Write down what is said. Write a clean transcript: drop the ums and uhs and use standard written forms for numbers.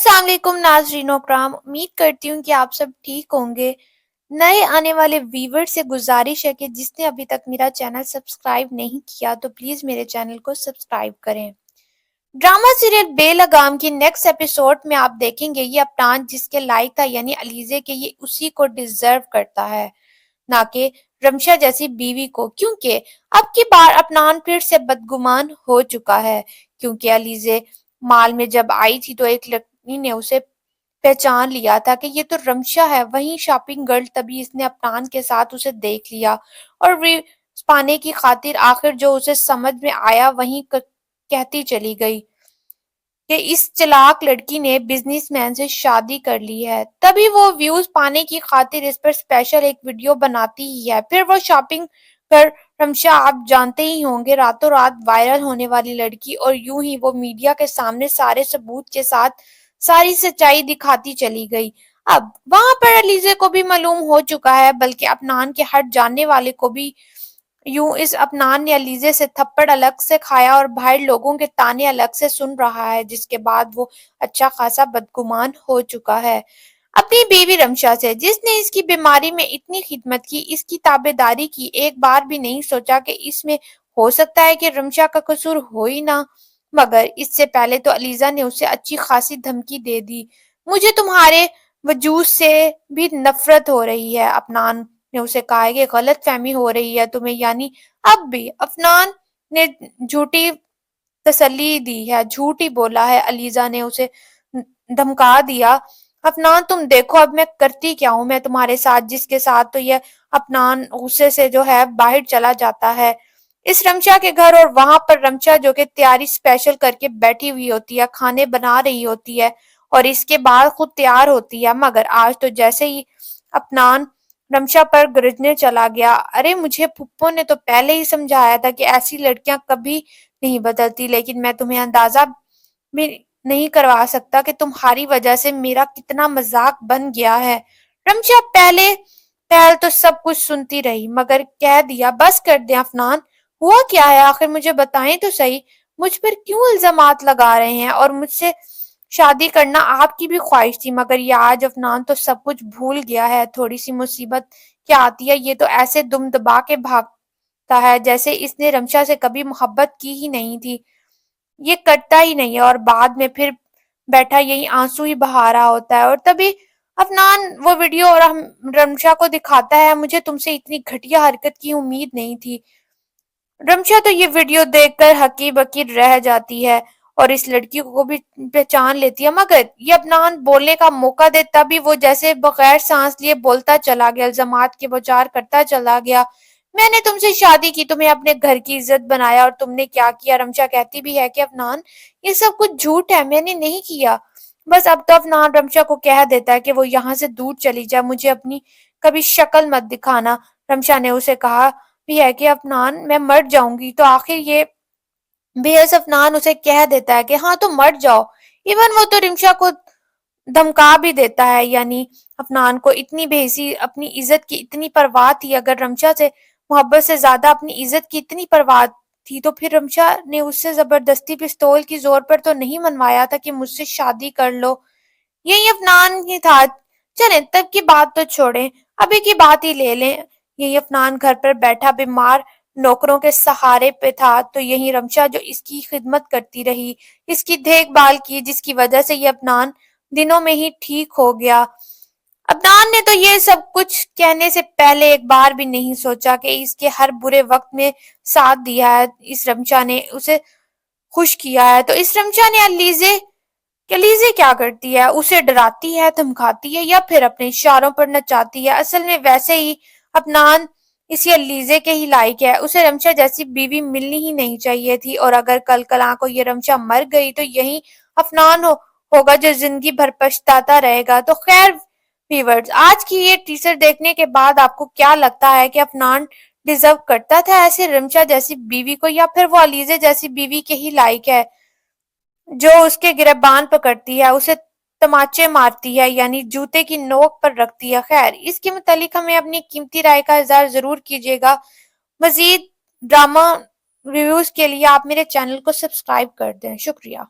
अस्सलाम वालेकुम नाज़रीन करام, उम्मीद करती हूँ कि आप सब ठीक होंगे। नए आने वाले व्यूवर से गुजारिश है कि जिसने अभी तक मेरा चैनल सब्सक्राइब नहीं किया तो प्लीज़ मेरे चैनल को सब्सक्राइब करें। ड्रामा सीरियल बेलगाम की नेक्स्ट एपिसोड में आप देखेंगे ये अफनान जिसके लायक था यानी अलीज़े के ये उसी को डिजर्व करता है, ना कि रमशा जैसी बीवी को, क्योंकि अब की बार अफनान फिर से बदगुमान हो चुका है। क्योंकि अलीज़े माल में जब आई थी तो एक लड़की ने उसे पहचान लिया था कि ये तो रमशा है। वहीं शॉपिंग गर्ल तभी इसने अफनान के साथ उसे देख लिया और रिव्यूज पाने की खातिर आखिर जो उसे समझ में आया वहीं कहती चली गई कि इस चालाक लड़की ने बिजनेसमैन से शादी कर ली है। तभी वो व्यूज पाने की खातिर इस पर स्पेशल एक वीडियो बनाती ही है। फिर वो शॉपिंग कर रमशा, आप जानते ही होंगे, रातों रात वायरल होने वाली लड़की, और यूं ही वो मीडिया के सामने सारे सबूत के साथ सारी सच्चाई दिखाती चली गई। अब वहां पर अलीजे को भी मालूम हो चुका है, बल्कि अफनान के हट जानने वाले को भी। यूं इस अफनान ने अलीजे से थप्पड़ अलग से खाया और बाहर लोगों के ताने अलग से सुन रहा है, जिसके बाद वो अच्छा खासा बदगुमान हो चुका है अपनी बीवी रमशा से, जिसने इसकी बीमारी में इतनी खिदमत की, इसकी ताबेदारी की। एक बार भी नहीं सोचा कि इसमें हो सकता है कि रमशा का कसूर हो ही ना। मगर इससे पहले तो अलीजा ने उसे अच्छी खासी धमकी दे दी। मुझे तुम्हारे वजूद से भी नफरत हो रही है, अफनान ने उसे कहा है कि गलत फहमी हो रही है तुम्हें, यानी अब भी। अफनान ने झूठी तसल्ली दी है, झूठ ही बोला है, अलीजा ने उसे धमका दिया। अफनान तुम देखो अब मैं करती क्या हूँ मैं तुम्हारे साथ, जिसके साथ तो ये अफनान गुस्से से जो है बाहर चला जाता है इस रमशा के घर, और वहां पर रमशा जो कि तैयारी स्पेशल करके बैठी हुई होती है, खाने बना रही होती है और इसके बाद खुद तैयार होती है। मगर आज तो जैसे ही अफनान रमशा पर गरजने चला गया, अरे मुझे फुप्पो ने तो पहले ही समझाया था कि ऐसी लड़कियां कभी नहीं बदलती, लेकिन मैं तुम्हें अंदाजा भी नहीं करवा सकता कि तुम्हारी वजह से मेरा कितना मजाक बन गया है। रमशा पहले पहल तो सब कुछ सुनती रही, मगर कह दिया बस कर दे अफनान, हुआ क्या है आखिर, मुझे बताएं तो सही। मुझ पर क्यों इल्जामात लगा रहे हैं, और मुझसे शादी करना आपकी भी ख्वाहिश थी, मगर ये आज अफनान तो सब कुछ भूल गया है। थोड़ी सी मुसीबत क्या आती है ये तो ऐसे दुम दबा के भागता है जैसे इसने रमशा से कभी मोहब्बत की ही नहीं थी। ये करता ही नहीं है और बाद में फिर बैठा यही आंसू ही बहा रहा होता है। और तभी अफनान वो वीडियो और रमशा को दिखाता है, मुझे तुमसे इतनी घटिया हरकत की उम्मीद नहीं थी। रमशा तो ये वीडियो देखकर हकी बकी रह जाती है और इस लड़की को भी पहचान लेती है, मगर ये अफनान बोलने का मौका दे तभी वो जैसे बगैर सांस लिए बोलता चला गया, इल्जामात के बौछार करता चला गया। मैंने तुमसे शादी की, तुम्हें अपने घर की इज्जत बनाया, और तुमने क्या किया। रमशा कहती भी है कि अफनान ये सब कुछ झूठ है, मैंने नहीं किया। बस अब तो अफनान रमशा को कह देता है कि वो यहाँ से दूर चली जाए, मुझे अपनी कभी शक्ल मत दिखाना। रमशा ने उसे कहा भी है कि अफनान मैं मर जाऊंगी, तो आखिर ये बेहस अफनान उसे कह देता है कि हाँ तो मर जाओ। इवन वो तो रिमशा को धमका भी देता है, यानी अफनान को इतनी बेहसी अपनी इज्जत की इतनी परवाह थी, अगर रमशा से मोहब्बत से ज्यादा अपनी इज्जत की इतनी परवाह थी तो फिर रमशा ने उससे जबरदस्ती पिस्तौल की जोर पर तो नहीं मनवाया था कि मुझसे शादी कर लो। यही अफनान ही था। चले तब की बात तो छोड़ें, अभी की बात ही ले लें। यही अफनान घर पर बैठा बीमार नौकरों के सहारे पे था, तो यही रमशा जो इसकी खिदमत करती रही, इसकी देखभाल की, जिसकी वजह से ये अफनान दिनों में ही ठीक हो गया। अदनान ने तो ये सब कुछ कहने से पहले एक बार भी नहीं सोचा कि इसके हर बुरे वक्त में साथ दिया है, इस रमशा ने उसे खुश किया है। तो इस रमशा ने अलीजे क्या करती है, उसे डराती है, धमकाती है, या फिर अपने इशारों पर नचाती है। असल में वैसे ही अदनान इसी अलीजे के ही लायक है, उसे रमशा जैसी बीवी मिलनी ही नहीं चाहिए थी। और अगर कल कला को ये रमशा मर गई तो यही अफनान होगा जो जिंदगी भर पछताता रहेगा। तो खैर व्यूअर्स, आज की ये टीजर देखने के बाद आपको क्या लगता है कि अफनान डिजर्व करता था ऐसे रमशा जैसी बीवी को, या फिर वो अलीजे जैसी बीवी के ही लायक है जो उसके गिरबान पकड़ती है, उसे तमाचे मारती है, यानी जूते की नोक पर रखती है। खैर इसके मुतालिक हमें अपनी कीमती राय का इजहार जरूर कीजिएगा। मजीद ड्रामा रिव्यूज के लिए आप मेरे चैनल को सब्सक्राइब कर दें। शुक्रिया।